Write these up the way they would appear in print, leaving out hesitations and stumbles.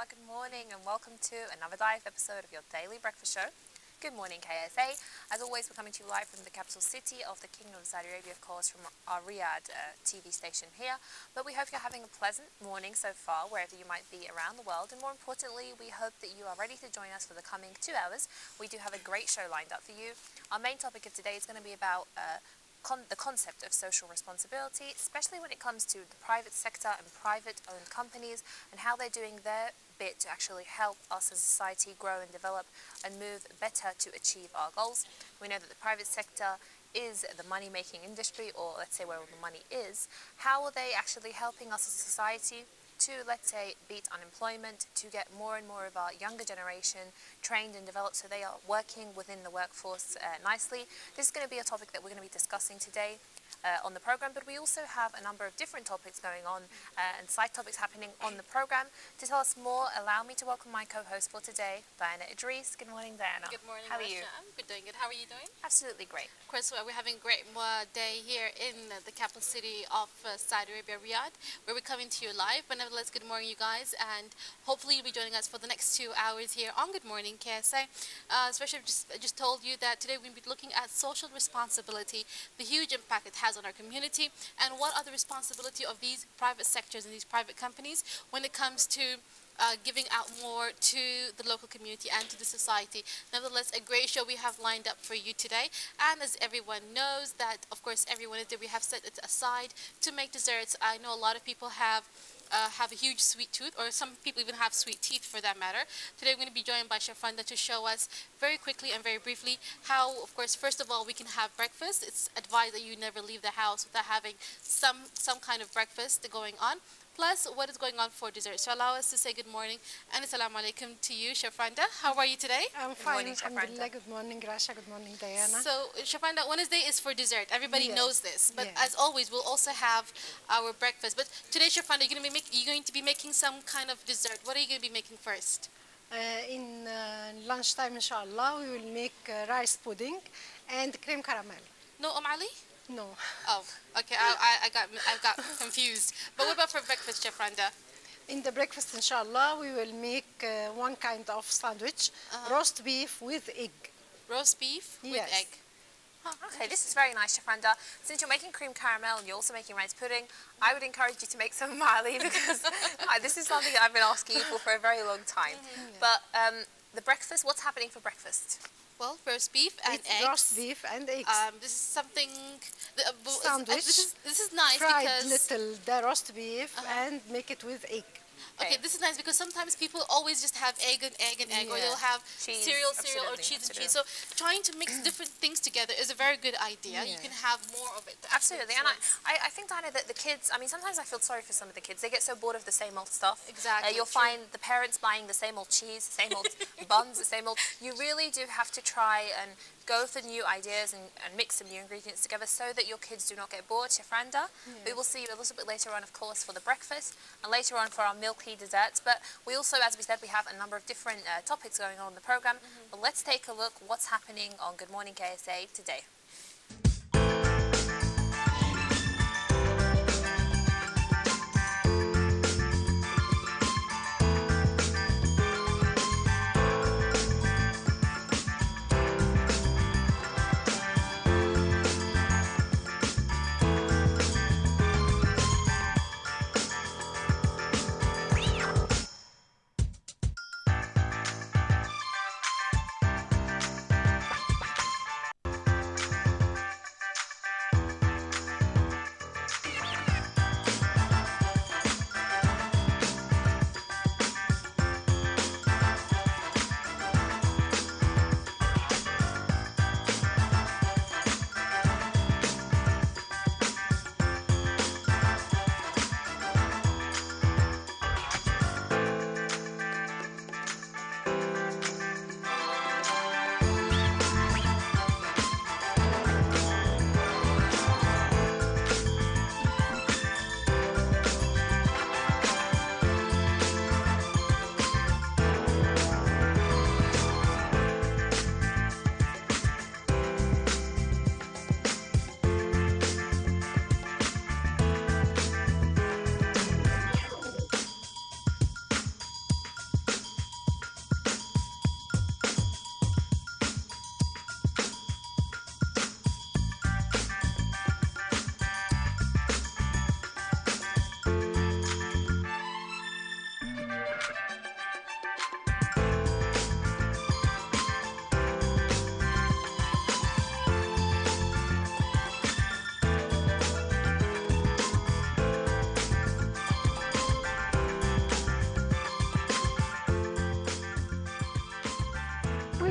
good morning and welcome to another live episode of your daily breakfast show. Good morning KSA. As always, we're coming to you live from the capital city of the Kingdom of Saudi Arabia, of course, from our Riyadh TV station here. But we hope you're having a pleasant morning so far, wherever you might be around the world. And more importantly, we hope that you are ready to join us for the coming 2 hours. We do have a great show lined up for you. Our main topic of today is going to be about the concept of social responsibility, especially when it comes to the private sector and private-owned companies and how they're doing their bit to actually help us as a society grow and develop and move better to achieve our goals. We know that the private sector is the money-making industry, or let's say where all the money is. How are they actually helping us as a society to, let's say, beat unemployment, to get more and more of our younger generation trained and developed so they are working within the workforce nicely? This is going to be a topic that we're going to be discussing today on the program, but we also have a number of different topics going on and side topics happening on the program. To tell us more, allow me to welcome my co-host for today, Diana Idris. Good morning, Diana. Good morning, how are you? I'm doing good. How are you doing? Absolutely great. Of course, we're having a great day here in the capital city of Saudi Arabia, Riyadh, where we're coming to you live. But nevertheless, good morning, you guys, and hopefully you'll be joining us for the next 2 hours here on Good Morning KSA. Especially, I just told you that today we'll be looking at social responsibility, the huge impact it has on our community, and what are the responsibility of these private sectors and these private companies when it comes to giving out more to the local community and to the society. Nevertheless, a great show we have lined up for you today. And as everyone knows that, of course, everyone is there, we have set it aside to make desserts. I know a lot of people have a huge sweet tooth, or some people even have sweet teeth for that matter. Today we're going to be joined by Chef Randa to show us very quickly and very briefly how, of course, first of all, we can have breakfast. It's advised that you never leave the house without having some kind of breakfast going on. Plus, what is going on for dessert. So allow us to say good morning and assalamu alaikum to you, Chef Randa. How are you today? I'm fine, alhamdulillah. Good morning, Rasha. Good morning, Diana. So, Chef Randa, Wednesday is for dessert. Everybody knows this. But Yes. as always, we'll also have our breakfast. But today, Chef Randa, you're going to be making some kind of dessert. What are you going to be making first? In lunchtime, inshallah, we will make rice pudding and cream caramel. No, Ali? No. Oh, okay. I got confused. But what about for breakfast, Chef Randa? In the breakfast, inshallah, we will make one kind of sandwich, roast beef with egg. Roast beef with Yes. egg. Okay, this is very nice, Chef Randa. Since you're making cream caramel and you're also making rice pudding, I would encourage you to make some mali because this is something that I've been asking you for a very long time. But the breakfast, what's happening for breakfast? Well, roast beef and It's eggs. roast beef and eggs. This is something. Sandwich. This is nice Fried because. little the roast beef and make it with egg. Okay, this is nice because sometimes people always just have egg and egg and egg, or Yeah. they'll have Cheese, cereal, or absolutely, cheese and absolutely. cheese. So trying to mix different things together is a very good idea. You Yeah. can have more of it. Absolutely, and I think, Diana, that the kids, I mean, sometimes I feel sorry for some of the kids. They get so bored of the same old stuff. Exactly, You'll true. find the parents buying the same old cheese, the same old buns, the same old... You really do have to try and go for new ideas and mix some new ingredients together so that your kids do not get bored. Chef Randa, we will see you a little bit later on, of course, for the breakfast and later on for our milky desserts. But we also, as we said, we have a number of different topics going on in the program. But let's take a look what's happening on Good Morning KSA today.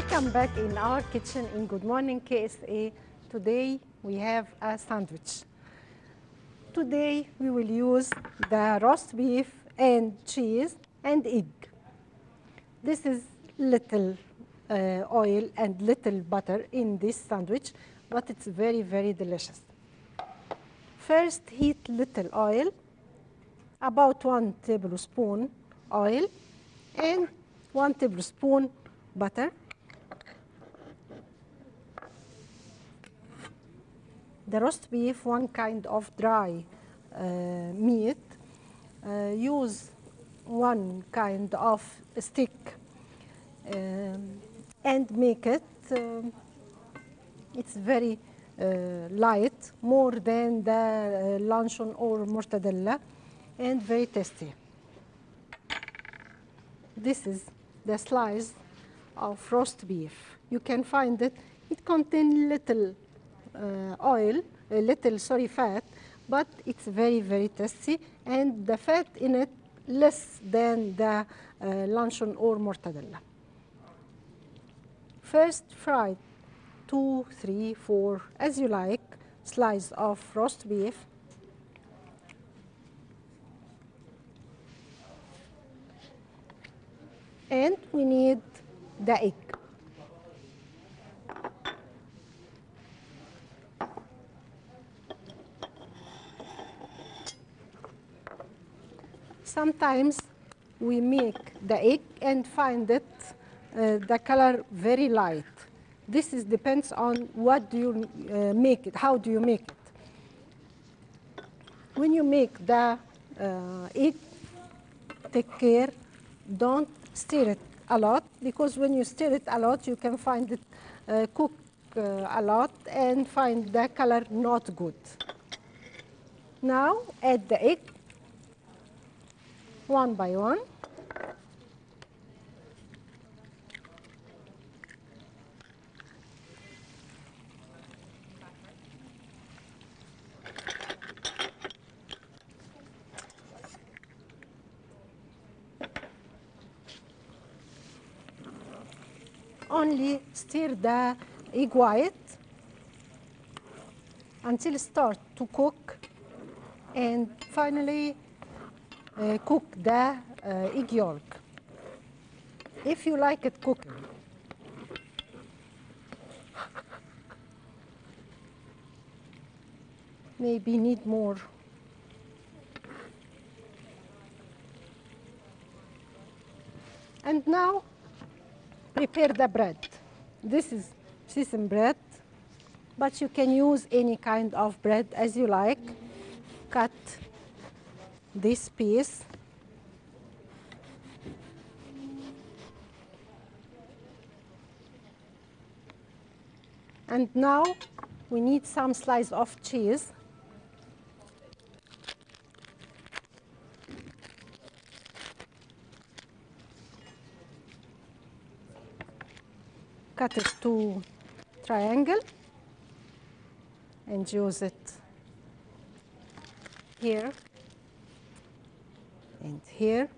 Welcome back in our kitchen in Good Morning KSA. Today we have a sandwich. Today we will use the roast beef and cheese and egg. This is little oil and little butter in this sandwich, but it's very, very delicious. First, heat little oil, about 1 tablespoon oil and 1 tablespoon butter. The roast beef, one kind of dry meat. Use one kind of stick and make it. It's very light, more than the luncheon or mortadella, and very tasty. This is the slice of roast beef. You can find it. It contains little fat, but it's very, very tasty, and the fat in it less than the luncheon or mortadella. First, fry 2, 3, 4, as you like, slice of roast beef. And we need the egg. Sometimes we make the egg and find it the color very light. This depends on what do you make it, how do you make it. When you make the egg, take care, don't stir it a lot, because when you stir it a lot, you can find it cook a lot and find the color not good. Now add the egg one by one. Only stir the egg white until it starts to cook, and finally cook the egg yolk. If you like it cooked, maybe need more. And now prepare the bread. This is sesame bread, but you can use any kind of bread as you like. Cut this piece. And now we need some slice of cheese. Cut it to triangle and use it here and here.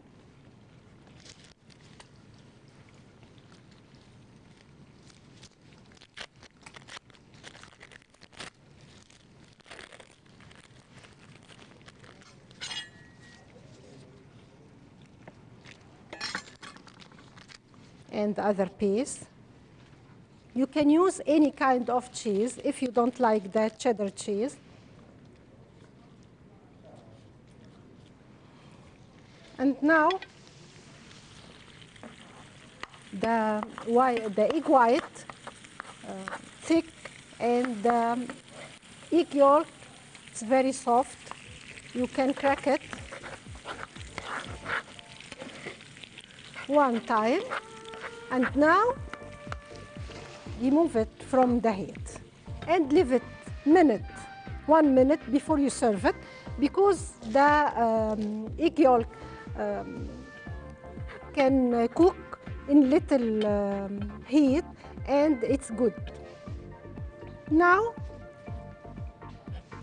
And the other piece. You can use any kind of cheese if you don't like the cheddar cheese. And now the egg white, thick, and the egg yolk, it's very soft. You can crack it one time, and now remove it from the heat and leave it 1 minute before you serve it, because the egg yolk can cook in little heat, and it's good. Now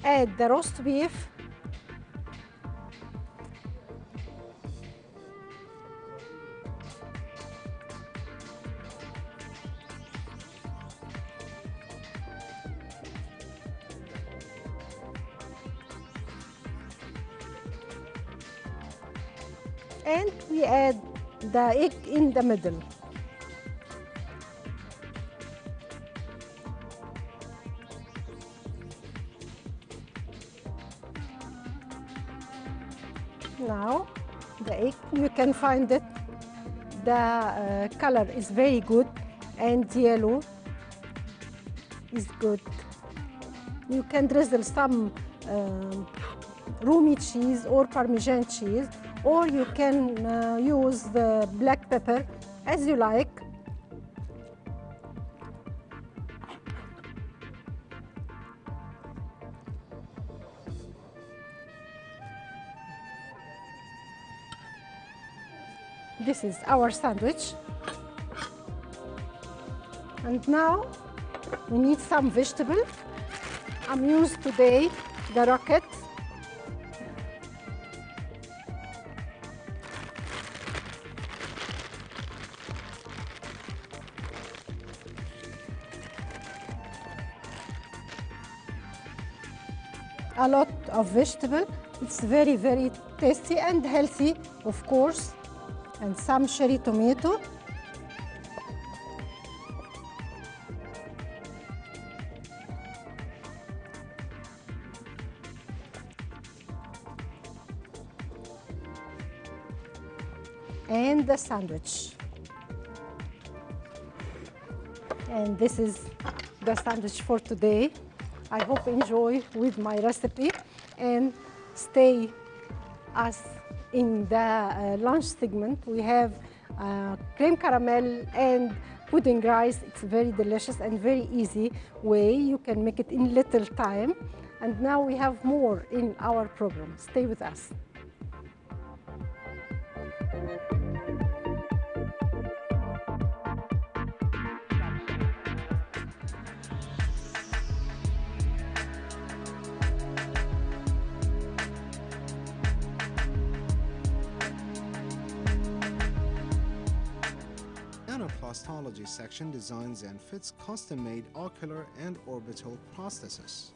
add the roast beef. and we add the egg in the middle. Now, the egg, you can find it, the color is very good and yellow is good. You can drizzle some Rumi cheese or Parmesan cheese, or you can use the black pepper as you like. This is our sandwich. And now we need some vegetable. I'm used today the rocket. A lot of vegetable. It's very, very tasty and healthy, of course. And some cherry tomato. And the sandwich. And this is the sandwich for today. I hope you enjoy with my recipe and stay us in the lunch segment. We have creme caramel and pudding rice. It's very delicious and very easy way. You can make it in little time. And now we have more in our program. Stay with us. Plastology section designs and fits custom-made ocular and orbital prostheses.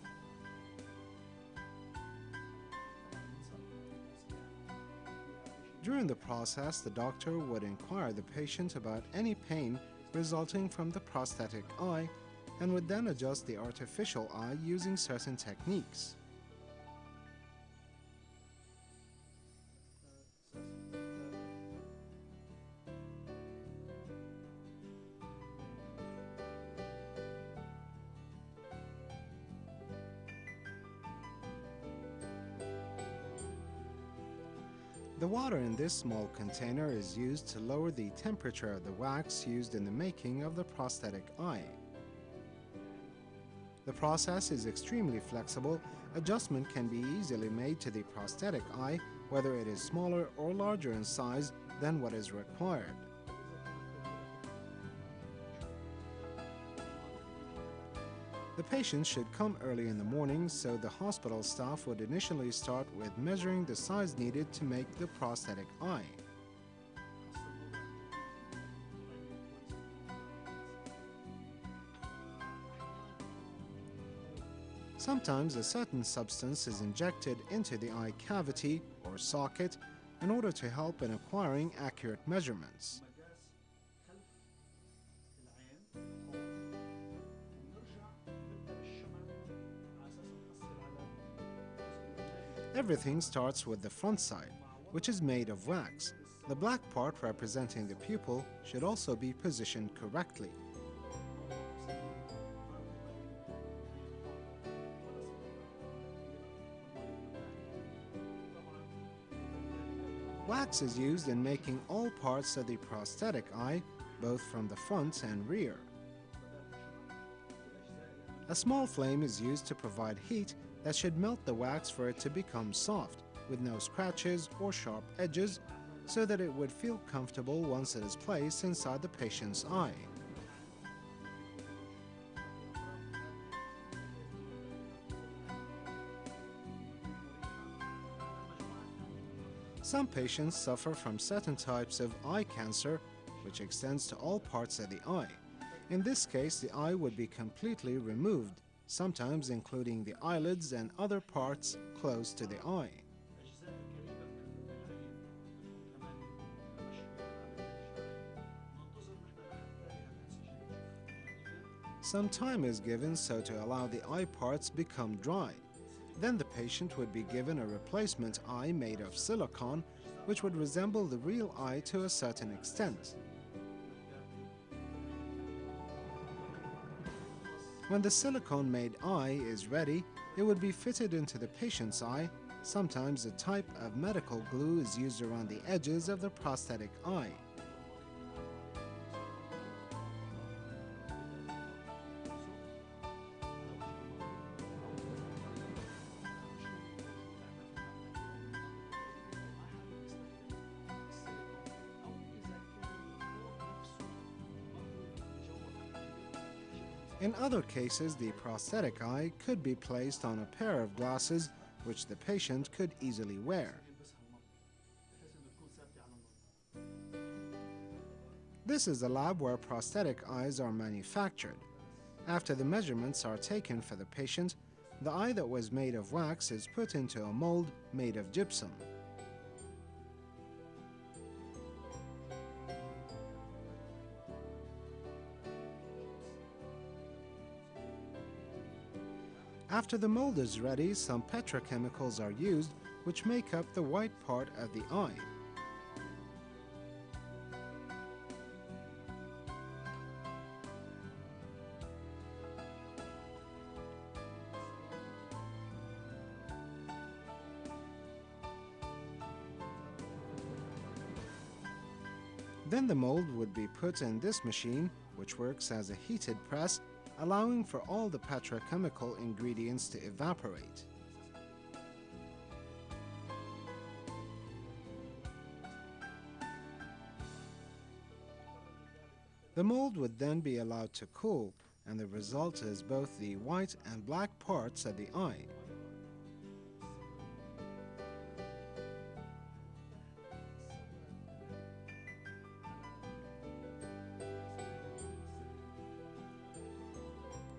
During the process, the doctor would inquire the patient about any pain resulting from the prosthetic eye and would then adjust the artificial eye using certain techniques. The water in this small container is used to lower the temperature of the wax used in the making of the prosthetic eye. The process is extremely flexible. Adjustment can be easily made to the prosthetic eye, whether it is smaller or larger in size than what is required. The patient should come early in the morning, so the hospital staff would initially start with measuring the size needed to make the prosthetic eye. Sometimes a certain substance is injected into the eye cavity or socket in order to help in acquiring accurate measurements. Everything starts with the front side, which is made of wax. The black part representing the pupil should also be positioned correctly. Wax is used in making all parts of the prosthetic eye, both from the front and rear. A small flame is used to provide heat that should melt the wax for it to become soft, with no scratches or sharp edges, so that it would feel comfortable once it is placed inside the patient's eye. Some patients suffer from certain types of eye cancer, which extends to all parts of the eye. In this case, the eye would be completely removed, sometimes including the eyelids and other parts close to the eye. Some time is given so to allow the eye parts become dry. Then the patient would be given a replacement eye made of silicone, which would resemble the real eye to a certain extent. When the silicone-made eye is ready, it would be fitted into the patient's eye. Sometimes a type of medical glue is used around the edges of the prosthetic eye. In other cases, the prosthetic eye could be placed on a pair of glasses which the patient could easily wear. This is a lab where prosthetic eyes are manufactured. After the measurements are taken for the patient, the eye that was made of wax is put into a mold made of gypsum. After the mold is ready, some petrochemicals are used which make up the white part of the eye. Then the mold would be put in this machine, which works as a heated press, allowing for all the petrochemical ingredients to evaporate. The mold would then be allowed to cool, and the result is both the white and black parts of the eye.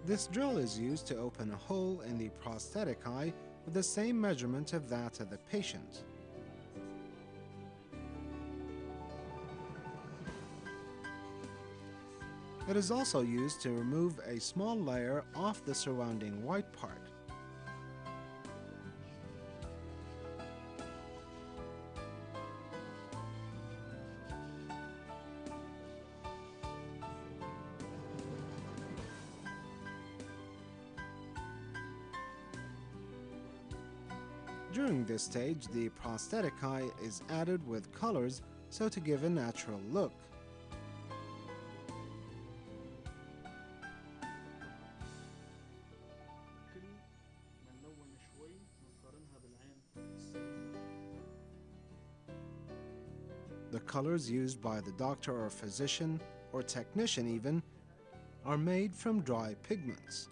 This drill is used to open a hole in the prosthetic eye with the same measurement of that of the patient. It is also used to remove a small layer off the surrounding white part. During this stage, the prosthetic eye is added with colors so to give a natural look. The colors used by the doctor or physician, or technician even, are made from dry pigments.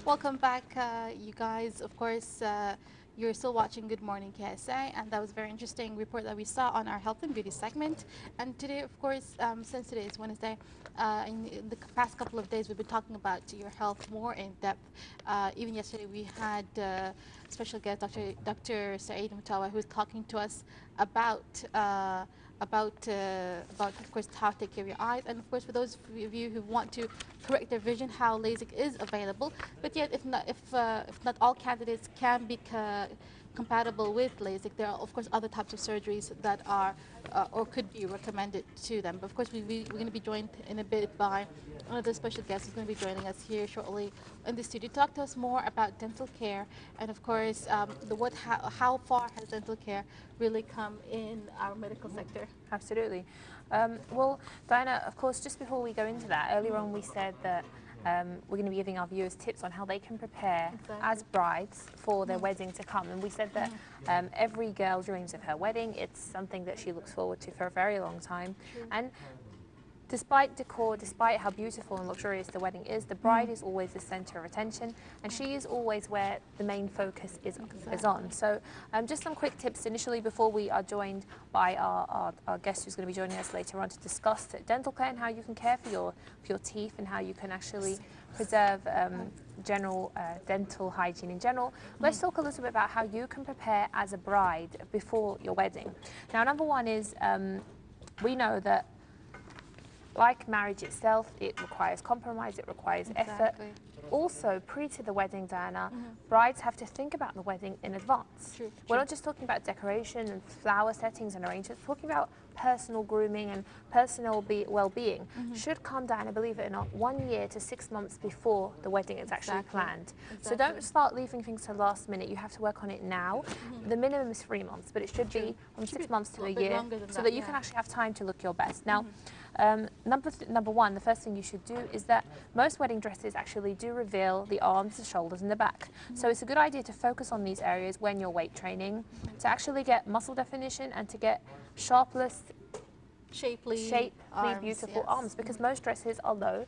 Welcome back, you guys. Of course, you're still watching Good Morning KSA, and that was a very interesting report that we saw on our health and beauty segment. And today, of course, since today is Wednesday, in the past couple of days, we've been talking about your health more in depth. Even yesterday, we had special guest Dr. Saeed Mutawa, who was talking to us about of course how to take care of your eyes, and of course for those of you who want to correct their vision, how LASIK is available. But yet, if not all candidates can be compatible with LASIK, there are of course other types of surgeries that are or could be recommended to them. But of course, we're going to be joined in a bit by one of the special guests who's going to be joining us here shortly in the studio to talk to us more about dental care, and of course how far has dental care really come in our medical sector. Absolutely. Well, Diana, of course, just before we go into that, earlier on we said that we're going to be giving our viewers tips on how they can prepare as brides for their wedding to come. And we said that every girl dreams of her wedding. It's something that she looks forward to for a very long time. And despite decor, despite how beautiful and luxurious the wedding is, the bride is always the center of attention, and she is always where the main focus is on. So just some quick tips initially before we are joined by our guest who's going to be joining us later on to discuss dental care and how you can care for your teeth and how you can actually preserve general dental hygiene in general. Let's talk a little bit about how you can prepare as a bride before your wedding. Now, number one is we know that like marriage itself, it requires compromise, it requires effort. Also, pre to the wedding, Diana, brides have to think about the wedding in advance. We're not just talking about decoration and flower settings and arrangements, we're talking about personal grooming and personal well-being. Should come down, I believe it or not, 1 year to 6 months before the wedding is actually planned. So don't start leaving things to last minute. You have to work on it now. The minimum is 3 months, but it should be from 6 months to a year so that you can actually have time to look your best. Now, number one, the first thing you should do is that most wedding dresses actually do reveal the arms, the shoulders and the back. So it's a good idea to focus on these areas when you're weight training, to actually get muscle definition and to get sharpless, shapely beautiful arms, because most dresses are low,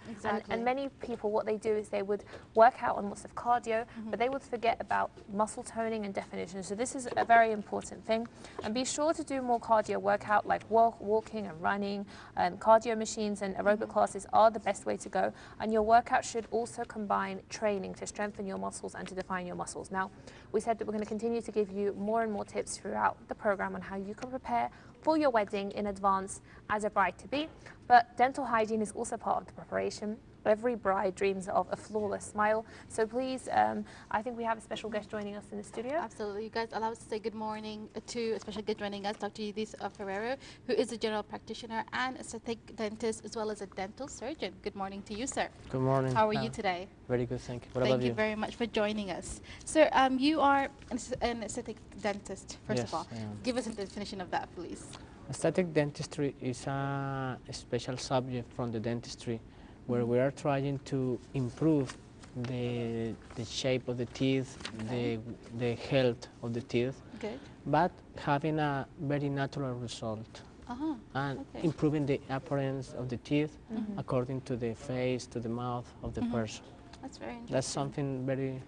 and many people, what they do is they would work out on lots of cardio, but they would forget about muscle toning and definition. So this is a very important thing, and be sure to do more cardio workout like walking and running. Cardio machines and aerobic classes are the best way to go, and your workout should also combine training to strengthen your muscles and to define your muscles. Now, we said that we're going to continue to give you more and more tips throughout the program on how you can prepare for your wedding in advance as a bride-to-be, but dental hygiene is also part of the preparation. Every bride dreams of a flawless smile. So please, I think we have a special guest joining us in the studio. Absolutely. You guys allow us to say good morning to a special guest joining us, Dr. Yezith Fierro, who is a general practitioner and aesthetic dentist as well as a dental surgeon. Good morning to you, sir. Good morning. How are you today? Very good, thank you. What about Thank you very much for joining us. Sir, you are an aesthetic dentist, first of all. I am. Give us a definition of that, please. Aesthetic dentistry is a special subject from the dentistry where we are trying to improve the shape of the teeth, the health of the teeth, but having a very natural result. And improving the appearance of the teeth according to the face, to the mouth of the person. That's very interesting. That's something very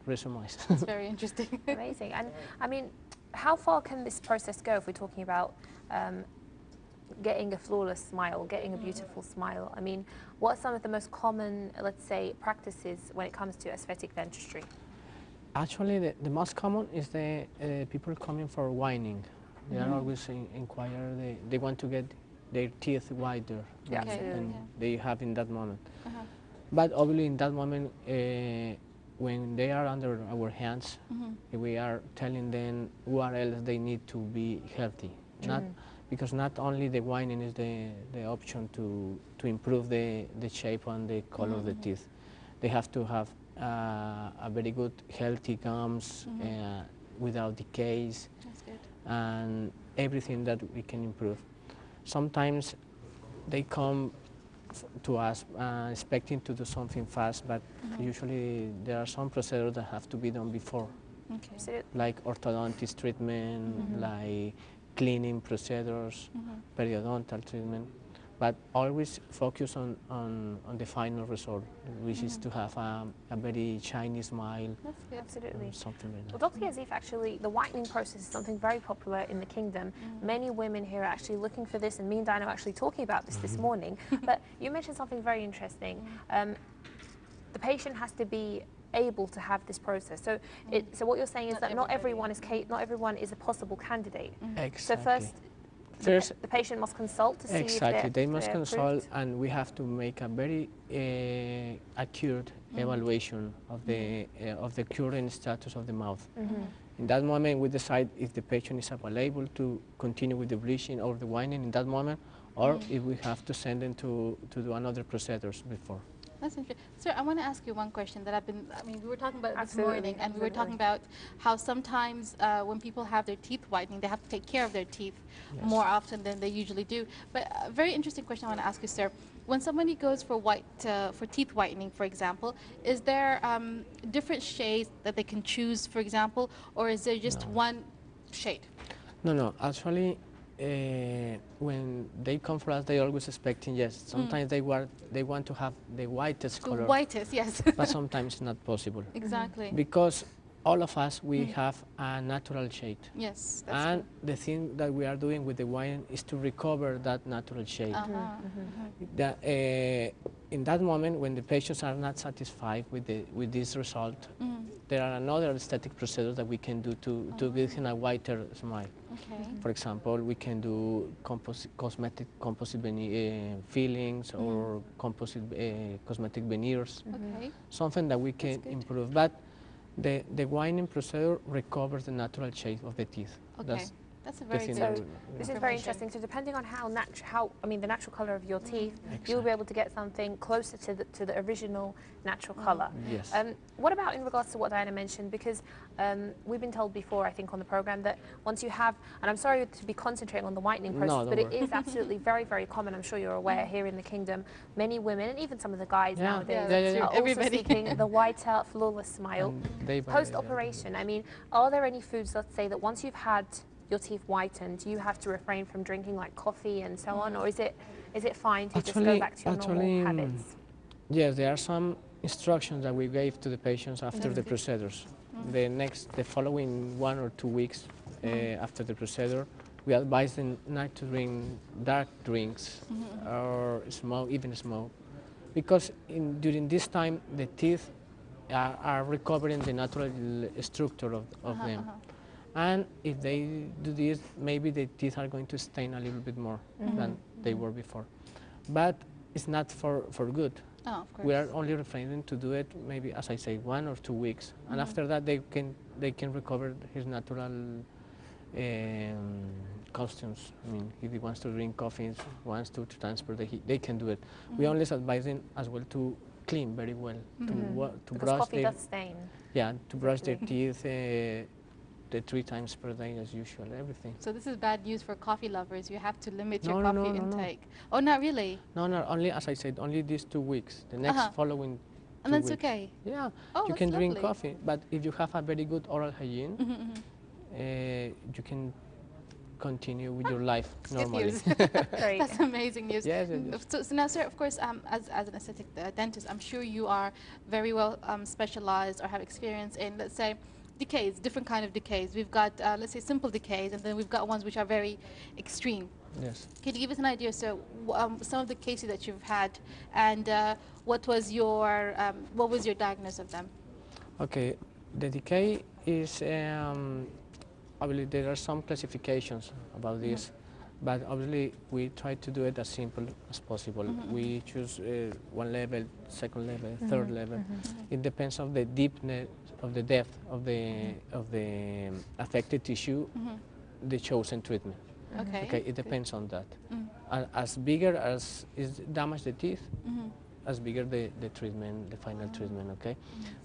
customized. That's very interesting. Amazing. And I mean, how far can this process go if we're talking about getting a flawless smile, getting a beautiful smile? I mean, what are some of the most common, let's say, practices when it comes to aesthetic dentistry? Actually, the most common is the people coming for whitening. They are always inquire, they want to get their teeth wider than they have in that moment. But obviously in that moment, when they are under our hands, we are telling them what else they need to be healthy. Because not only the whitening is the option to improve the shape and the color of the teeth. They have to have a very good healthy gums without decays. That's good. And everything that we can improve. Sometimes they come to us expecting to do something fast, but usually there are some procedures that have to be done before, like orthodontist treatment, like cleaning procedures, periodontal treatment, but always focus on the final result, which is to have a very shiny smile. That's good. Absolutely. Something like that. Well, Dr. Yezith, actually, the whitening process is something very popular in the kingdom. Many women here are actually looking for this, and me and Diana are actually talking about this morning. But you mentioned something very interesting. The patient has to be able to have this process. So, so what you're saying is that not everyone is a possible candidate. Exactly. So first, the patient must consult to see exactly. if they must they're consult, approved. and we have to make a very accurate evaluation of the current status of the mouth. In that moment, we decide if the patient is available to continue with the bleaching or the whitening in that moment, or if we have to send them to do another procedures before. That's interesting. Sir, I want to ask you one question that we were talking about it this morning, and we were talking about how sometimes when people have their teeth whitening, they have to take care of their teeth more often than they usually do. But a very interesting question I want to ask you, sir. When somebody goes for teeth whitening, for example, is there different shades that they can choose, for example, or is there just one shade? No, actually, when they come for us, they always expecting yes. Sometimes they want to have the whitest The color, whitest, yes. but sometimes not possible Exactly. because all of us we have a natural shade. Yes. That's And the thing that we are doing with the wine is to recover that natural shade. In that moment, when the patients are not satisfied with this result, there are another aesthetic procedures that we can do to give him a whiter smile. okay. For example, we can do cosmetic composite fillings or composite cosmetic veneers, Okay. something that we can improve. But the whitening procedure recovers the natural shape of the teeth. Okay. That's a the very thing good. that So this is very interesting. So depending on the natural color of your teeth, you'll be able to get something closer to the original natural color. Yes. What about in regards to what Diana mentioned? Because we've been told before, I think, on the program that once you have, and I'm sorry to be concentrating on the whitening process, No, but don't it is absolutely very, very common. I'm sure you're aware here in the kingdom, many women and even some of the guys Yeah. nowadays Yeah, are also everybody. seeking the whiter, flawless smile. And day by day, Post-operation, I mean, are there any foods, let's say, that once you've had your teeth whitened, you have to refrain from drinking like coffee and so on, or is it fine to just go back to your normal habits? Yes, there are some instructions that we gave to the patients after the procedures. The following 1 or 2 weeks after the procedure, we advise them not to drink dark drinks or even smoke, because during this time the teeth are recovering the natural structure of them. And if they do this, maybe the teeth are going to stain a little bit more than they were before. But it's not for good. Oh, of course. We are only refraining to do it maybe, as I say, 1 or 2 weeks. And after that, they can recover his natural costumes. I mean, if he wants to drink coffee once, 2 times per day, they can do it. We only advise them as well to clean very well, to Because brush coffee their, does stain. yeah, to brush their teeth the 3 times per day as usual, everything. So this is bad news for coffee lovers. You have to limit your No, coffee no, no, no. intake. Oh, not really? No, only, as I said, only these 2 weeks. The next following 2 And that's weeks. okay? Yeah, Oh, you that's can drink lovely. coffee, but if you have a very good oral hygiene, you can continue with your life Good normally. news. Great. That's amazing news. Yes, yes. So now, sir, of course, as an aesthetic dentist, I'm sure you are very well specialized or have experience in, let's say, decays, different kind of decays. We've got, let's say, simple decays, and then we've got ones which are very extreme. Yes. Can you give us an idea, sir, some of the cases that you've had, and what was your diagnosis of them? Okay, the decay is, obviously there are some classifications about this, but obviously we try to do it as simple as possible. We choose 1 level, 2nd level, 3rd level. It depends on the deepness, of the depth of the affected tissue, the chosen treatment. Okay, it depends on that. As bigger as is damage the teeth, as bigger the treatment, the final treatment. Okay,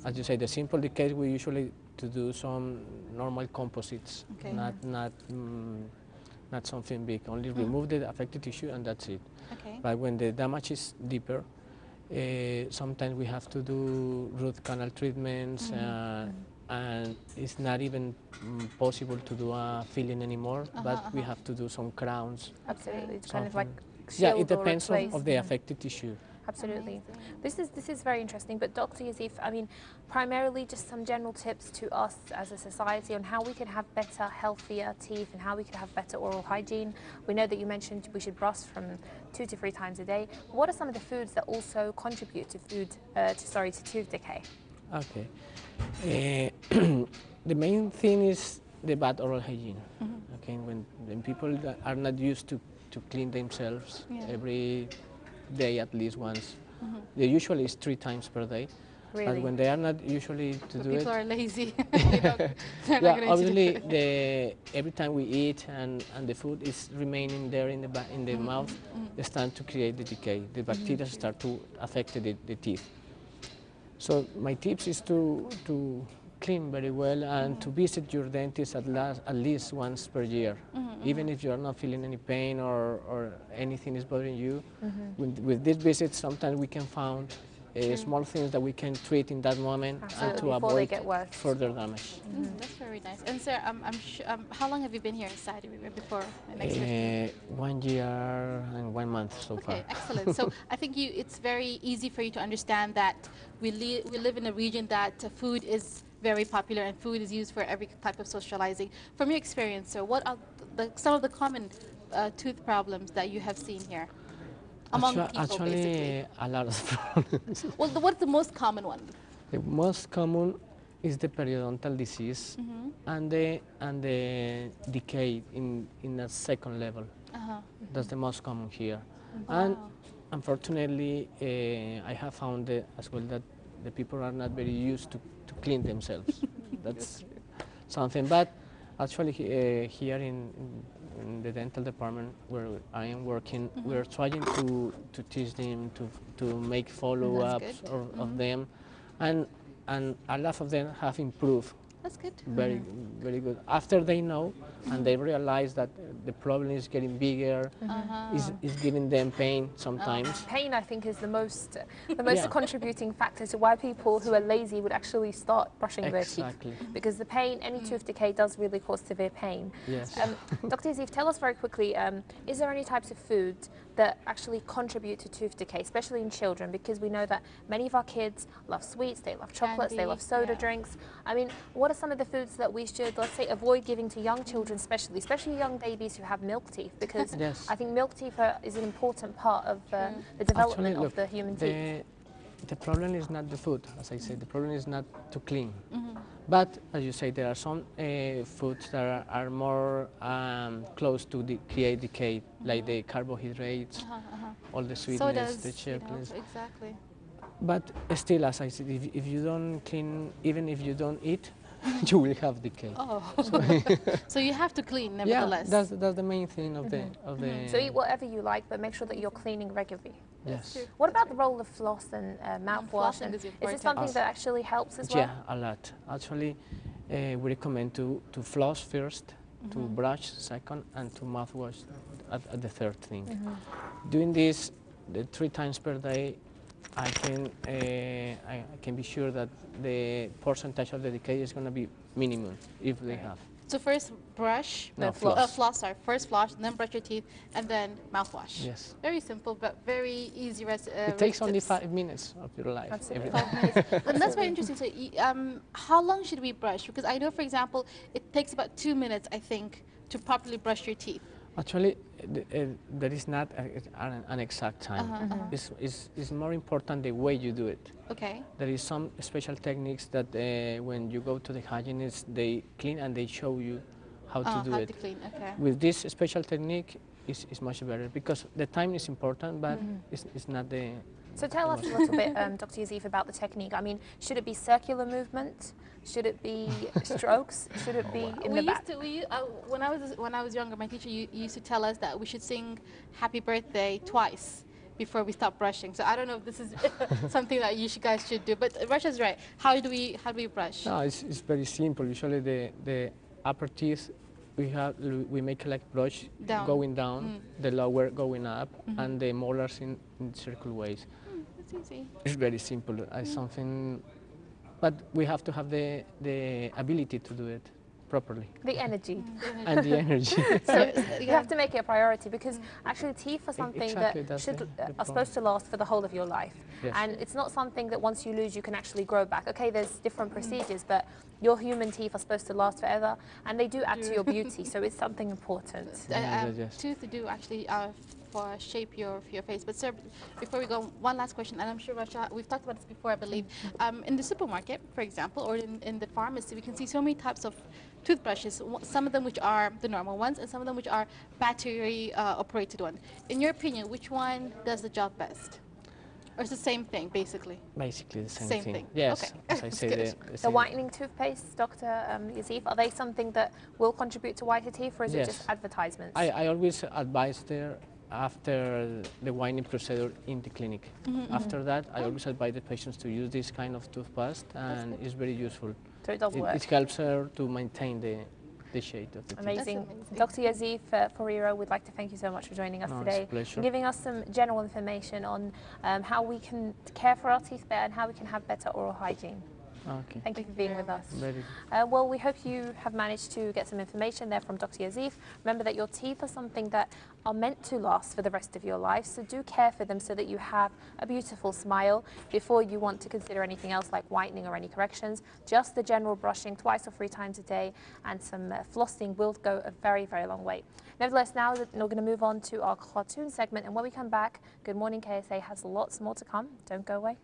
as you say, the simple decay we usually to do some normal composites, not something big. Only remove the affected tissue and that's it. Okay. But when the damage is deeper, sometimes we have to do root canal treatments, and it's not even possible to do a filling anymore, but we have to do some crowns. Absolutely. It's kind of like Yeah, shield it depends or replace. of the affected tissue. Absolutely. This is very interesting. But Dr. Yezith, I mean, primarily just some general tips to us as a society on how we can have better, healthier teeth and how we can have better oral hygiene. We know that you mentioned we should brush from 2 to 3 times a day. What are some of the foods that also contribute to tooth decay? Okay. The main thing is the bad oral hygiene. Okay, when people that are not used to clean themselves every day at least once. They usually is 3 times per day. Really? But when they are not usually to do People it, are lazy. They're not yeah, gonna obviously every time we eat and the food is remaining there in the mouth, they start to create the decay. The bacteria start to affect the teeth. So my tips is to clean very well and to visit your dentist at least once per year. Even if you are not feeling any pain or anything is bothering you, with this visit sometimes we can find small things that we can treat in that moment and to before they avoid get worse. further damage. That's very nice. And sir, how long have you been here in Saudi Arabia before an exhibition? 1 year and 1 month so far. Okay, excellent. So I think it's very easy for you to understand that we live in a region that food is very popular and food is used for every type of socializing. From your experience, sir, what are some of the common tooth problems that you have seen here among people, Actually, basically? a lot of problems. Well, what's the most common one? The most common is the periodontal disease and the decay in a second level. That's the most common here. And unfortunately, I have found as well that the people are not very used to clean themselves. That's something. But actually, here in the dental department where I am working, we're trying to teach them to make follow-ups of them, and a lot of them have improved. That's good. Very good. After they know and they realize that the problem is getting bigger, is giving them pain sometimes. Pain, I think, is the most contributing factor to why people who are lazy would actually start brushing their teeth. Because the pain, any tooth decay does really cause severe pain. Yes. Dr. Yezith, tell us very quickly, is there any types of food that actually contribute to tooth decay, especially in children? Because we know that many of our kids love sweets, they love chocolates, they love soda drinks. I mean, what are some of the foods that we should, let's say, avoid giving to young children, especially young babies who have milk teeth? Because I think milk teeth is an important part of the development of the human teeth. The problem is not the food, as I said. The problem is not to clean. But, as you say, there are some foods that are more close to create decay, like the carbohydrates, all the sweetness, the chocolates. Exactly. But still, as I said, if you don't clean, even if you don't eat, you will have decay. Oh, so you have to clean, nevertheless. Yeah, that's the main thing of the So eat whatever you like, but make sure that you're cleaning regularly. Yes. What about the role of floss and mouthwash? Flossing is Is important. it something that actually helps as well? Yeah, a lot. Actually, we recommend to floss first, to brush second, and to mouthwash at the third thing. Doing this 3 times per day, I can be sure that the percentage of the decay is going to be minimum if they have. So first brush, floss, sorry. First floss, then brush your teeth, and then mouthwash. Yes. Very simple, but very easy. It takes only 5 minutes of your life. That's every it. day. 5 minutes. And that's very interesting. So, how long should we brush? Because I know, for example, it takes about 2 minutes, I think, to properly brush your teeth. Actually, there is not an exact time. It's more important the way you do it. Okay. There is some special techniques that when you go to the hygienist, they clean and they show you how to do how it. to clean, okay. With this special technique, it's much better because the time is important, but it's not the... So tell us a little bit, Dr. Yezith, about the technique. I mean, should it be circular movement? Should it be strokes? Should it be in the back? When I was younger, my teacher used to tell us that we should sing "Happy Birthday" twice before we stop brushing. So I don't know if this is something that you guys should do. But Rasha's right. How do we brush? No, it's very simple. Usually the upper teeth we make like brush going down, the lower going up, and the molars in circle ways. That's easy. It's very simple. It's something, but we have to have the ability to do it properly. The energy. And the energy. So you have to make it a priority because actually teeth are something that are supposed to last for the whole of your life. Yes. And it's not something that once you lose you can actually grow back. Okay, there's different procedures, but your human teeth are supposed to last forever and they do add to your beauty, so it's something important. Teeth do actually shape your face. But sir, before we go, one last question, and I'm sure Rasha, we've talked about this before, I believe. In the supermarket, for example, or in the pharmacy, we can see so many types of toothbrushes, some of them which are the normal ones and some of them which are battery operated ones. In your opinion, which one does the job best? Or it's the same thing, basically? Basically the same thing. Thing. Yes, okay. as I say, the whitening toothpaste, Dr. Yezith, are they something that will contribute to whiter teeth, or is it just advertisements? I always advise there after the whitening procedure in the clinic. After that, I always advise the patients to use this kind of toothpaste, and it's very useful. So it does work. It helps her to maintain the shade of the teeth. Amazing. amazing. Dr. Yezith Fíriero, we'd like to thank you so much for joining us No, today it's a pleasure. and giving us some general information on how we can care for our teeth better and how we can have better oral hygiene. Okay. Thank you for being with us. Very good. Well, we hope you have managed to get some information there from Dr. Yezith. Remember that your teeth are something that are meant to last for the rest of your life, so do care for them so that you have a beautiful smile before you want to consider anything else like whitening or any corrections. Just the general brushing twice or 3 times a day and some flossing will go a very, very long way. Nevertheless, now we're going to move on to our cartoon segment, and when we come back, Good Morning KSA has lots more to come. Don't go away.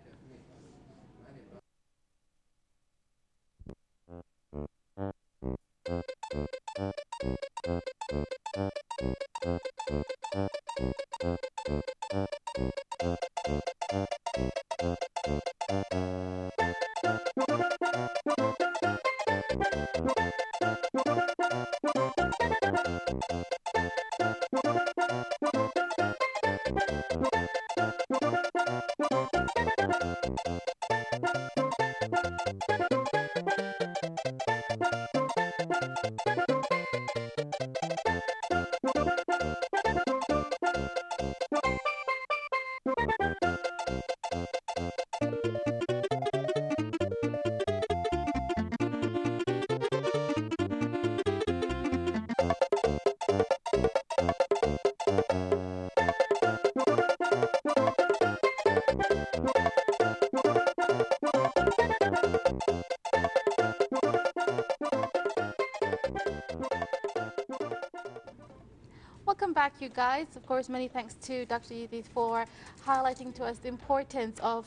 Welcome back, you guys. Of course, many thanks to Dr. Yezith for highlighting to us the importance of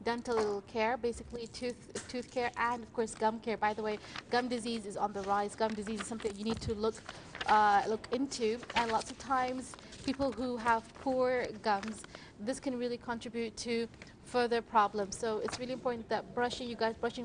dental care, basically tooth care, and of course gum care. By the way, gum disease is on the rise. Gum disease is something you need to look into, and lots of times people who have poor gums, this can really contribute to further problems. So it's really important that brushing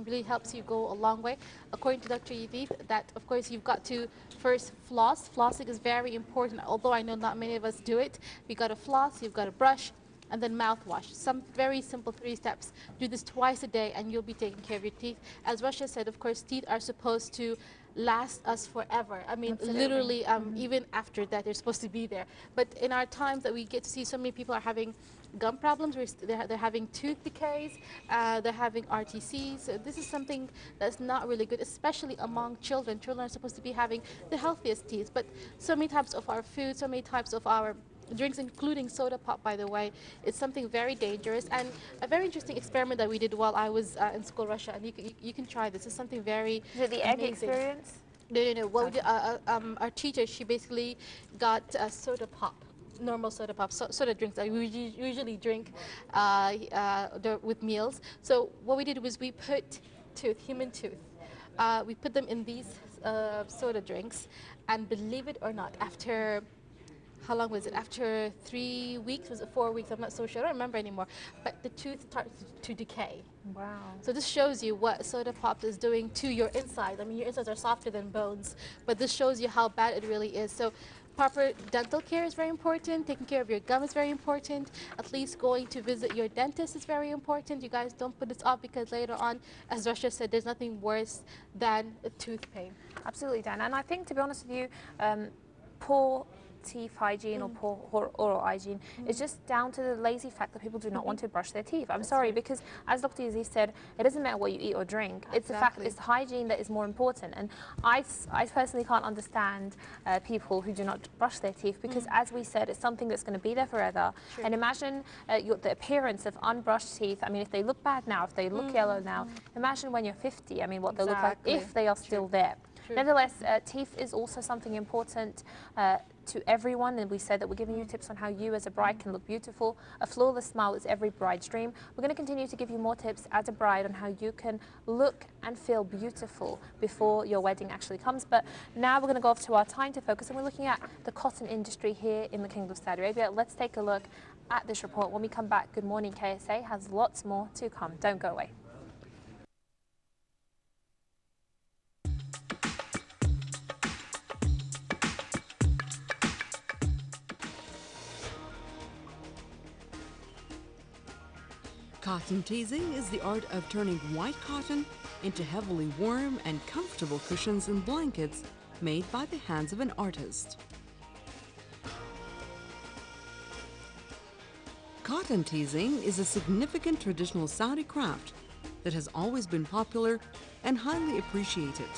really helps you go a long way. According to Dr. Yezith, that of course you've got to first floss. Flossing is very important, although I know not many of us do it. You've got to floss, you've got to brush, and then mouthwash. Some very simple 3 steps. Do this twice a day and you'll be taking care of your teeth. As Russia said, of course, teeth are supposed to last us forever. I mean, Absolutely. literally, even after that, they're supposed to be there. But in our times that we get to see so many people are having gum problems, they're having tooth decays, they're having RTCs. So this is something that's not really good, especially among children. Children are supposed to be having the healthiest teeth, but so many types of our food, so many types of our drinks, including soda pop, by the way, it's something very dangerous. And a very interesting experiment that we did while I was in school, Russia, and you can try this. It's something very Is it the egg amazing. experience? No. What we did, our teacher, she basically got soda pop, normal soda pop, soda drinks that we usually drink with meals. So what we did was we put human tooth, we put them in these soda drinks, and believe it or not, after how long was it? After 3 weeks, was it 4 weeks? I'm not so sure. I don't remember anymore. But the tooth starts to decay. Wow. So this shows you what soda pop is doing to your insides. I mean, your insides are softer than bones, but this shows you how bad it really is. So proper dental care is very important. Taking care of your gum is very important. At least going to visit your dentist is very important. You guys don't put this off, because later on, as Russia said, there's nothing worse than a tooth pain. Absolutely, Dan. And I think, to be honest with you, poor teeth hygiene or poor oral hygiene is just down to the lazy fact that people do not want to brush their teeth. I'm sorry, because as Dr. Yezith said, it doesn't matter what you eat or drink. It's the fact that it's hygiene that is more important. And I personally can't understand people who do not brush their teeth, because as we said, it's something that's going to be there forever. True. And imagine the appearance of unbrushed teeth. I mean, if they look bad now, if they look yellow now, imagine when you're 50. I mean, what they'll look like if they are still there. True. Nevertheless, teeth is also something important to everyone, and we said that we're giving you tips on how you as a bride can look beautiful. A flawless smile is every bride's dream. We're going to continue to give you more tips as a bride on how you can look and feel beautiful before your wedding actually comes. But now we're going to go off to our time to focus, and we're looking at the cotton industry here in the Kingdom of Saudi Arabia. Let's take a look at this report. When we come back, Good Morning KSA has lots more to come. Don't go away. Cotton teasing is the art of turning white cotton into heavily warm and comfortable cushions and blankets made by the hands of an artist. Cotton teasing is a significant traditional Saudi craft that has always been popular and highly appreciated.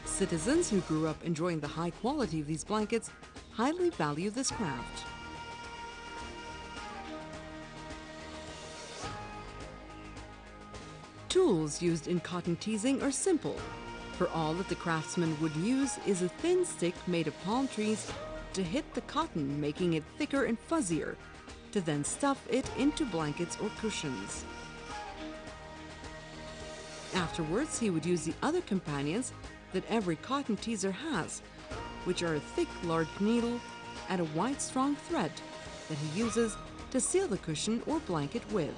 Citizens who grew up enjoying the high quality of these blankets highly value this craft. Tools used in cotton teasing are simple, for all that the craftsman would use is a thin stick made of palm trees to hit the cotton, making it thicker and fuzzier, to then stuff it into blankets or cushions. Afterwards, he would use the other companions that every cotton teaser has, which are a thick, large needle and a white, strong thread that he uses to seal the cushion or blanket with.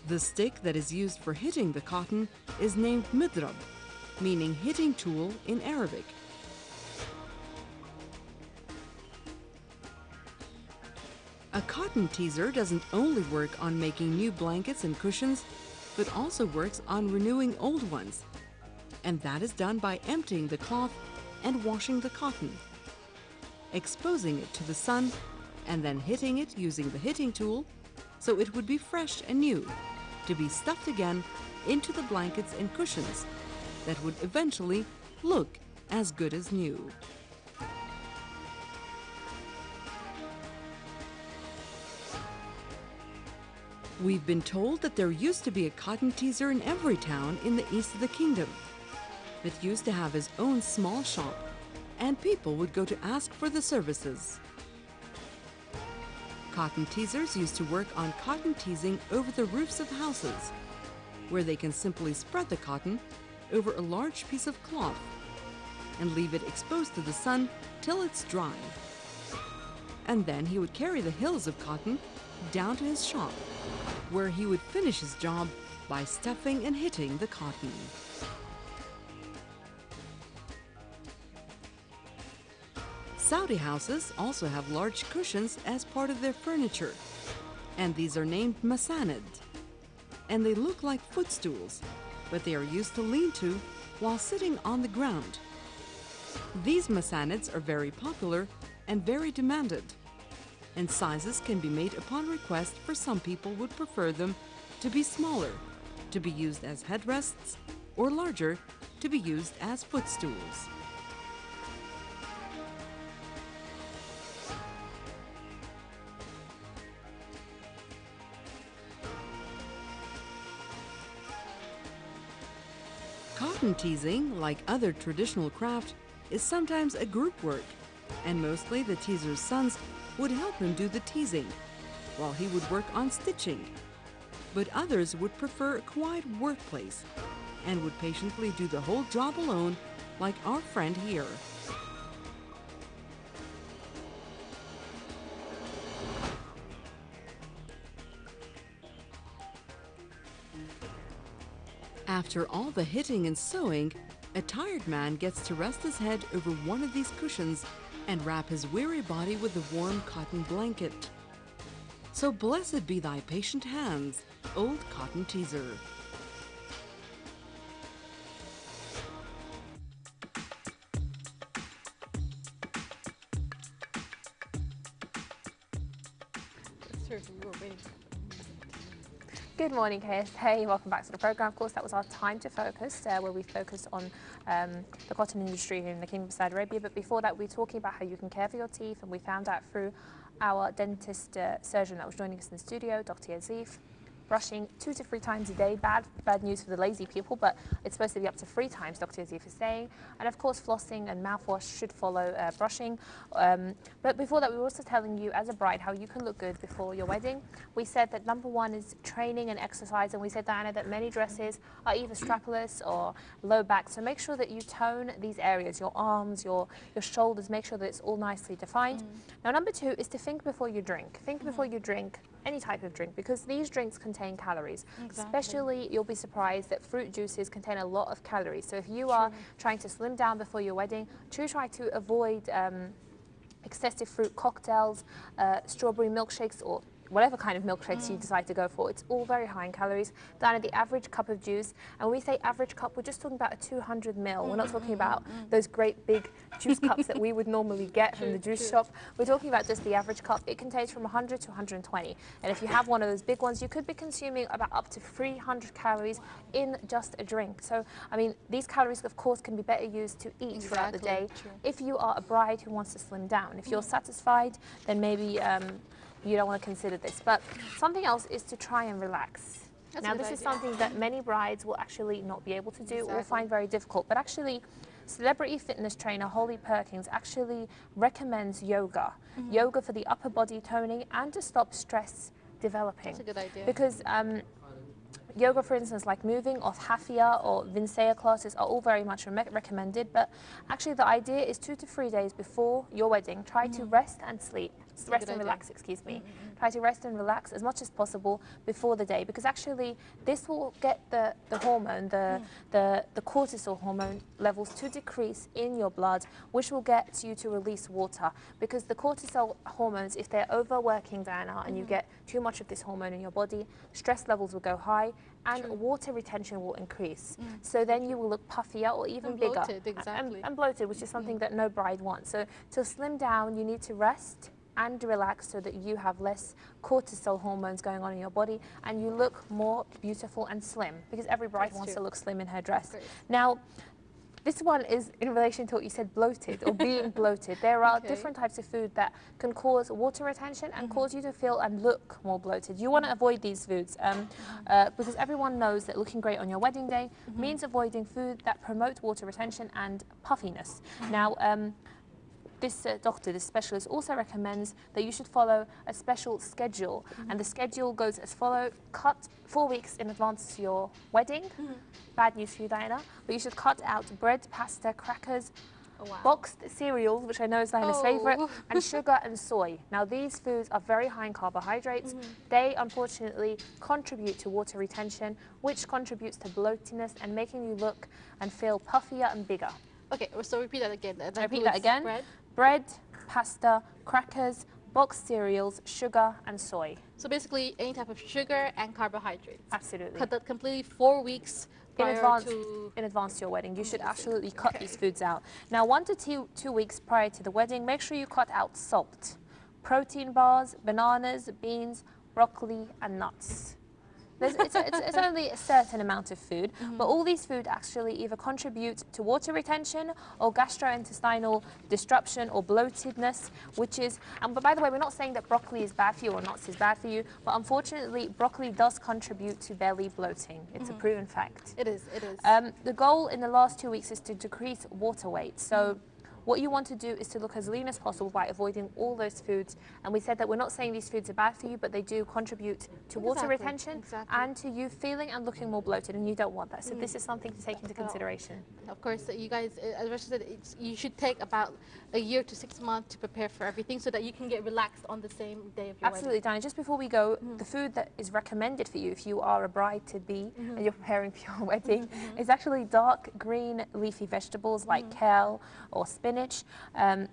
The stick that is used for hitting the cotton is named midrab, meaning hitting tool in Arabic. A cotton teaser doesn't only work on making new blankets and cushions, but also works on renewing old ones. And that is done by emptying the cloth and washing the cotton, exposing it to the sun, and then hitting it using the hitting tool so it would be fresh and new, to be stuffed again into the blankets and cushions that would eventually look as good as new. We've been told that there used to be a cotton teaser in every town in the east of the kingdom that used to have his own small shop, and people would go to ask for the services. Cotton teasers used to work on cotton teasing over the roofs of houses, where they can simply spread the cotton over a large piece of cloth and leave it exposed to the sun till it's dry. And then he would carry the hills of cotton down to his shop, where he would finish his job by stuffing and hitting the cotton. Saudi houses also have large cushions as part of their furniture, and these are named masanid. And they look like footstools, but they are used to lean to while sitting on the ground. These masanids are very popular and very demanded, and sizes can be made upon request, for some people would prefer them to be smaller, to be used as headrests, or larger, to be used as footstools. Cotton teasing, like other traditional craft, is sometimes a group work, and mostly the teaser's sons would help him do the teasing, while he would work on stitching. But others would prefer a quiet workplace, and would patiently do the whole job alone, like our friend here. After all the hitting and sewing, a tired man gets to rest his head over one of these cushions and wrap his weary body with a warm cotton blanket. So blessed be thy patient hands, old cotton teaser. Good morning, KSA. Welcome back to the program. Of course, that was our time to focus, where we focused on the cotton industry here in the Kingdom of Saudi Arabia. But before that, we were talking about how you can care for your teeth, and we found out through our dentist surgeon that was joining us in the studio, Dr. Yezith. Brushing 2 to 3 times a day. Bad news for the lazy people, but it's supposed to be up to 3 times, Dr. Yezith is saying. And of course, flossing and mouthwash should follow brushing. But before that, we were also telling you as a bride how you can look good before your wedding. We said that number 1 is training and exercise, and we said, Diana, that many dresses are either strapless or low back. So make sure that you tone these areas, your arms, your shoulders, make sure that it's all nicely defined. Now, number 2 is to think before you drink. Think before you drink any type of drink, because these drinks contain calories. Especially, you'll be surprised that fruit juices contain a lot of calories. So if you are trying to slim down before your wedding, try to avoid excessive fruit cocktails, strawberry milkshakes, or whatever kind of milkshakes you decide to go for. It's all very high in calories. Down at the average cup of juice, and when we say average cup, we're just talking about a 200 ml. We're not talking about those great big juice cups that we would normally get from the juice shop. We're talking about just the average cup. It contains from 100 to 120. And if you have one of those big ones, you could be consuming about up to 300 calories in just a drink. So, I mean, these calories, of course, can be better used to eat throughout the day. If you are a bride who wants to slim down, if you're satisfied, then maybe you don't want to consider this. But something else is to try and relax. Now, this is something that many brides will actually not be able to do or find very difficult. But actually, celebrity fitness trainer Holly Perkins actually recommends yoga. Yoga for the upper body toning and to stop stress developing. That's a good idea. Because yoga, for instance, like moving or hatha or vinyasa classes are all very much recommended. But actually, the idea is 2 to 3 days before your wedding, try to rest and sleep. Rest and relax, excuse me. Try to rest and relax as much as possible before the day, because actually this will get the hormone, the cortisol hormone levels to decrease in your blood, which will get you to release water. Because the cortisol hormones, if they're overworking, Diana, and you get too much of this hormone in your body, stress levels will go high and water retention will increase. So then you will look puffier or even bigger. And bloated, which is something that no bride wants. So to slim down, you need to rest and relax so that you have less cortisol hormones going on in your body and you look more beautiful and slim, because every bride wants to look slim in her dress. Now, this one is in relation to what you said, bloated or being bloated. There are different types of food that can cause water retention and cause you to feel and look more bloated. You want to avoid these foods because everyone knows that looking great on your wedding day means avoiding food that promote water retention and puffiness. Now, this doctor, this specialist, also recommends that you should follow a special schedule. And the schedule goes as follows: cut 4 weeks in advance to your wedding. Bad news for you, Diana. But you should cut out bread, pasta, crackers, boxed cereals, which I know is Diana's favourite, and sugar and soy. Now, these foods are very high in carbohydrates. They, unfortunately, contribute to water retention, which contributes to bloatiness and making you look and feel puffier and bigger. Okay, so repeat that again. Repeat that again. Bread, pasta, crackers, boxed cereals, sugar and soy. So basically any type of sugar and carbohydrates. Absolutely. Cut that completely 4 weeks prior in advance to your wedding. You should absolutely cut these foods out. Now, 1 to 2 weeks prior to the wedding, make sure you cut out salt, protein bars, bananas, beans, broccoli and nuts. It's only a certain amount of food, but all these foods actually either contribute to water retention or gastrointestinal disruption or bloatedness, which is, but by the way, we're not saying that broccoli is bad for you or nuts is bad for you, but unfortunately, broccoli does contribute to belly bloating. It's a proven fact. It is, it is. The goal in the last 2 weeks is to decrease water weight. So what you want to do is to look as lean as possible by avoiding all those foods. And we said that we're not saying these foods are bad for you, but they do contribute to water retention and to you feeling and looking more bloated, and you don't want that. So this is something to take into consideration. Of course, you guys, as Rasha said, you should take about a year to 6 months to prepare for everything so that you can get relaxed on the same day of your Absolutely, Diana. Just before we go, the food that is recommended for you if you are a bride-to-be and you're preparing for your wedding is actually dark green leafy vegetables like kale or spinach,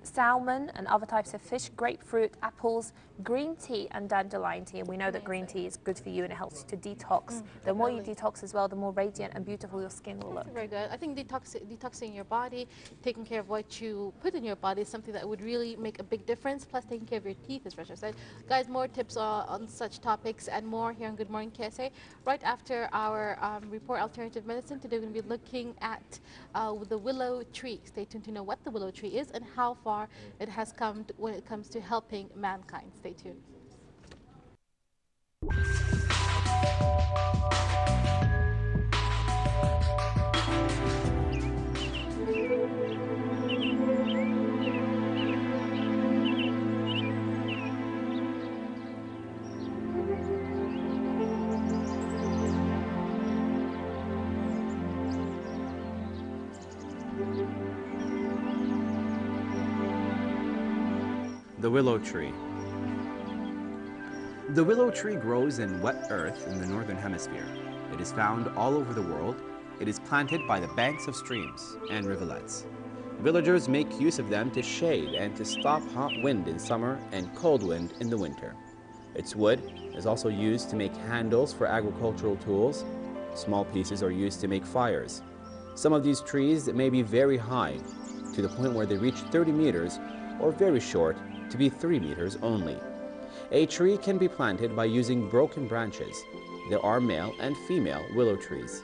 salmon and other types of fish, grapefruit, apples, green tea and dandelion tea. And we know that green tea is good for you and it helps you to detox. The more you detox as well, the more radiant and beautiful your skin will look. Very good. I think detoxing your body, taking care of what you put in your body is something that would really make a big difference, plus taking care of your teeth, as Rasha said. Guys, more tips on such topics and more here on Good Morning KSA. Right after our report, Alternative Medicine, today we're going to be looking at the willow tree. Stay tuned to know what the willow tree is and how far it has come when it comes to helping mankind. Stay tuned. The willow tree. The willow tree grows in wet earth in the northern hemisphere. It is found all over the world. It is planted by the banks of streams and rivulets. Villagers make use of them to shade and to stop hot wind in summer and cold wind in the winter. Its wood is also used to make handles for agricultural tools. Small pieces are used to make fires. Some of these trees may be very high, to the point where they reach 30 meters, or very short, to be 3 meters only. A tree can be planted by using broken branches. There are male and female willow trees.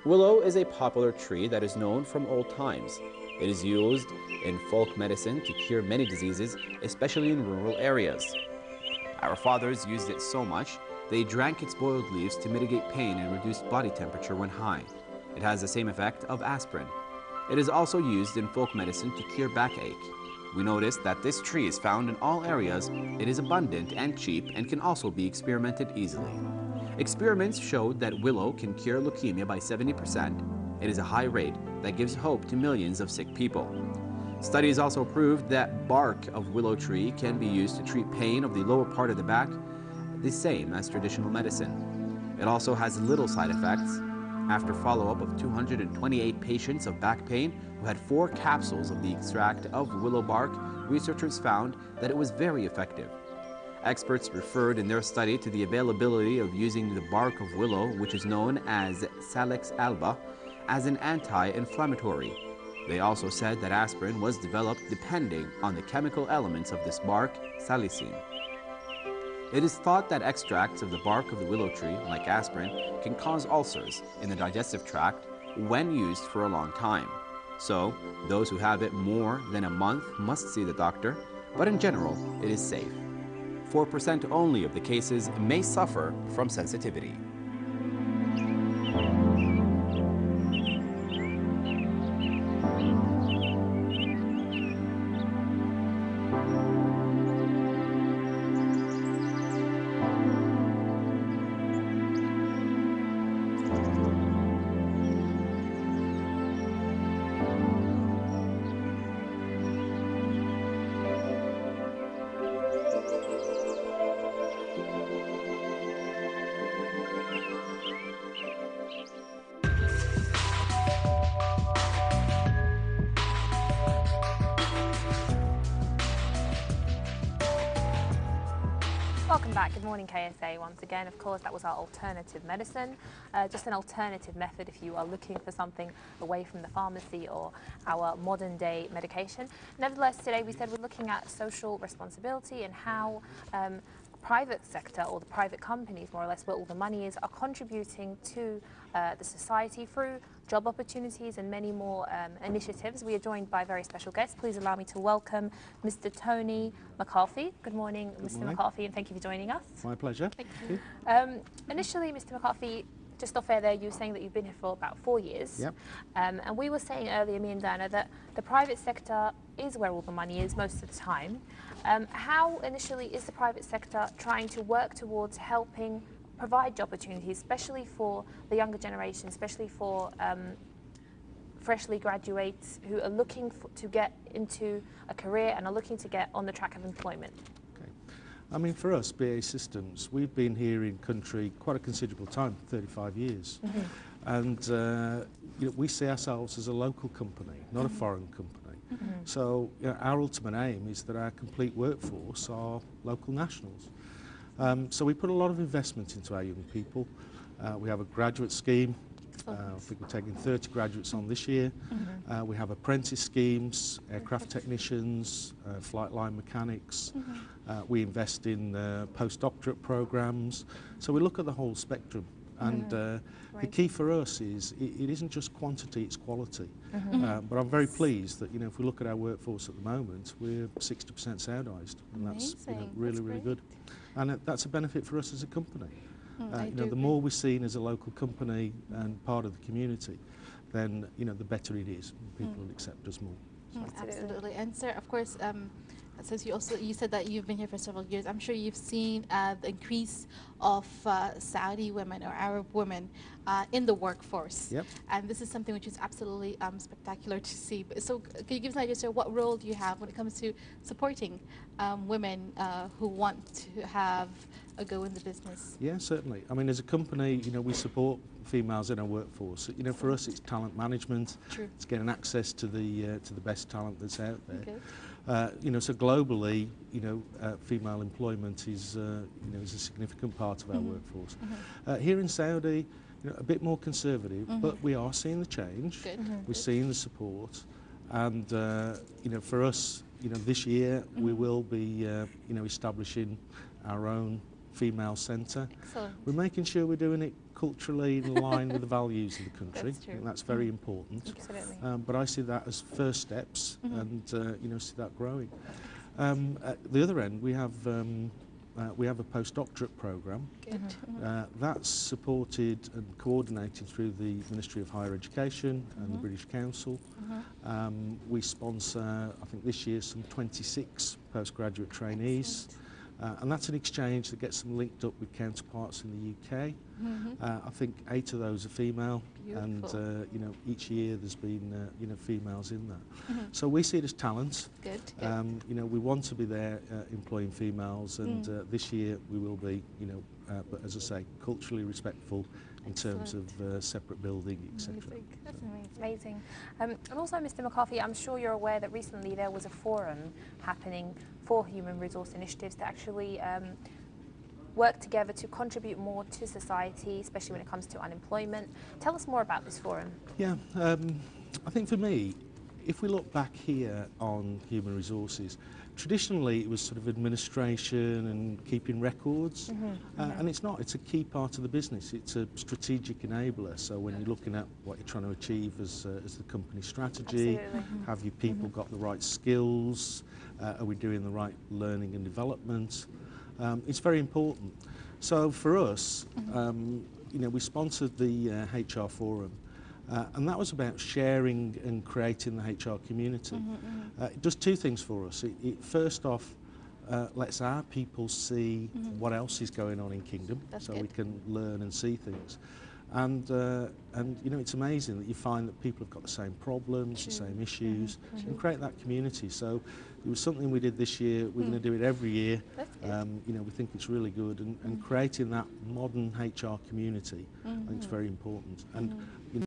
Willow is a popular tree that is known from old times. It is used in folk medicine to cure many diseases, especially in rural areas. Our fathers used it so much, they drank its boiled leaves to mitigate pain and reduce body temperature when high. It has the same effect of aspirin. It is also used in folk medicine to cure backache. We noticed that this tree is found in all areas. It is abundant and cheap and can also be experimented easily. Experiments showed that willow can cure leukemia by 70%. It is a high rate that gives hope to millions of sick people. Studies also proved that bark of willow tree can be used to treat pain of the lower part of the back, the same as traditional medicine. It also has little side effects. After follow-up of 228 patients of back pain who had 4 capsules of the extract of willow bark, researchers found that it was very effective. Experts referred in their study to the availability of using the bark of willow, which is known as Salix alba, as an anti-inflammatory. They also said that aspirin was developed depending on the chemical elements of this bark, salicine. It is thought that extracts of the bark of the willow tree, like aspirin, can cause ulcers in the digestive tract when used for a long time. So, those who have it more than a month must see the doctor, but in general, it is safe. 4% only of the cases may suffer from sensitivity. Welcome back. Good morning, KSA. Once again, of course, that was our alternative medicine, just an alternative method if you are looking for something away from the pharmacy or our modern day medication. Nevertheless, today we said we're looking at social responsibility and how private sector, or the private companies more or less, where all the money is, are contributing to the society through job opportunities and many more initiatives. We are joined by very special guests. Please allow me to welcome Mr. Tony McCarthy. Good morning, Mr. McCarthy, and thank you for joining us. My pleasure. Thank you. Initially, Mr. McCarthy, just off air there, you were saying that you've been here for about 4 years. Yep. And we were saying earlier, me and Dana, that the private sector is where all the money is most of the time. How initially is the private sector trying to work towards helping provide job opportunities, especially for the younger generation, especially for freshly graduates who are looking to get into a career and are looking to get on the track of employment? Okay. I mean, for us, BAE Systems, we've been here in country quite a considerable time, 35 years. And you know, we see ourselves as a local company, not a foreign company. So you know, our ultimate aim is that our complete workforce are local nationals. So we put a lot of investment into our young people. We have a graduate scheme. I think we're taking 30 graduates on this year. We have apprentice schemes, aircraft technicians, flight line mechanics. We invest in postdoctorate programs. So we look at the whole spectrum. And the key for us is it isn't just quantity, it's quality. But I'm very pleased that, you know, if we look at our workforce at the moment, we're 60% Saudised, and that's, you know, really, really good. And that's a benefit for us as a company. You know, the more we're seen as a local company and part of the community, then, you know, the better it is. People will accept us more. Absolutely. And sir, of course, Since you said that you've been here for several years, I'm sure you've seen the increase of Saudi women or Arab women in the workforce. Yep. And this is something which is absolutely spectacular to see. So can you give us an idea, sir, what role do you have when it comes to supporting women who want to have a go in the business? Yeah, certainly. I mean, as a company, we support females in our workforce. For us, it's talent management. True. It's getting access to the best talent that's out there. Okay. So globally, female employment is a significant part of our workforce. Here in Saudi, a bit more conservative, but we are seeing the change. Good. We're seeing the support, and for us, this year we will be, establishing our own female centre. Excellent. We're making sure we're doing it culturally in line with the values of the country. That's true. I think that's very important. Absolutely. But I see that as first steps, and see that growing. At the other end, we have a postdoctorate programme. Good. That's supported and coordinated through the Ministry of Higher Education and the British Council. We sponsor, I think this year, some 26 postgraduate trainees. And that's an exchange that gets them linked up with counterparts in the UK. I think 8 of those are female. Beautiful. And each year there's been females in that. So we see it as talent. Good. We want to be there employing females, and this year we will be. But as I say, culturally respectful in terms of separate building, etc. That's amazing. And also, Mr. McCarthy, I'm sure you're aware that recently there was a forum happening for human resource initiatives to actually work together to contribute more to society, especially when it comes to unemployment. Tell us more about this forum. Yeah, I think for me, if we look back here on human resources, traditionally it was sort of administration and keeping records, and it's not. It's a key part of the business. It's a strategic enabler. So when you're looking at what you're trying to achieve as the company strategy, have your people got the right skills? Are we doing the right learning and development? It's very important. So for us, we sponsored the HR forum. And that was about sharing and creating the HR community. It does 2 things for us. It first off lets our people see what else is going on in Kingdom, That's so good. we can learn and see things. And it's amazing that you find that people have got the same problems, the same issues, and create that community. So it was something we did this year. We're going to do it every year. That's good. We think it's really good, and creating that modern HR community, I think it's very important. And